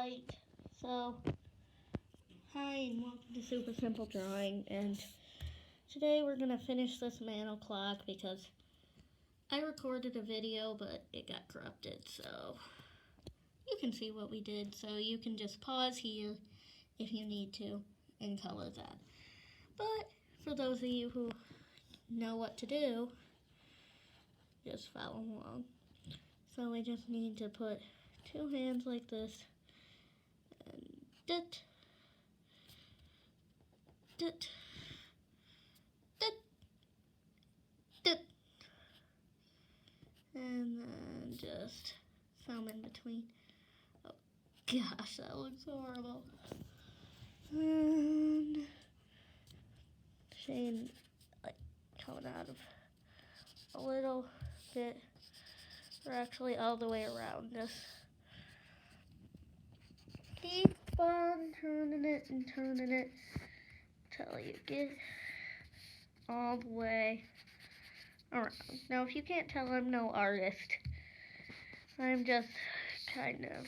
Alright, so, hi and welcome to Super Simple Drawing, and today we're going to finish this mantle clock because I recorded a video but it got corrupted, so you can see what we did, so you can just pause here if you need to and color that. But for those of you who know what to do, just follow along. So we just need to put two hands like this, and dit, dit, dit, dit, and then just some in between. Oh gosh, that looks horrible. And shade like coming out of a little bit, or actually all the way around. Just keep on turning it and turning it till you get all the way around. Now, if you can't tell, I'm no artist. I'm just kind of,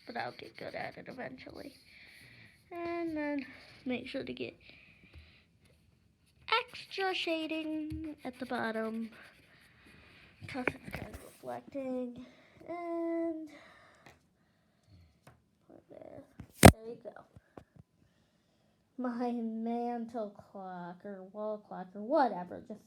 but I'll get good at it eventually. And then make sure to get extra shading at the bottom because it's kind of reflecting. And put there you go. My mantle clock or wall clock or whatever, just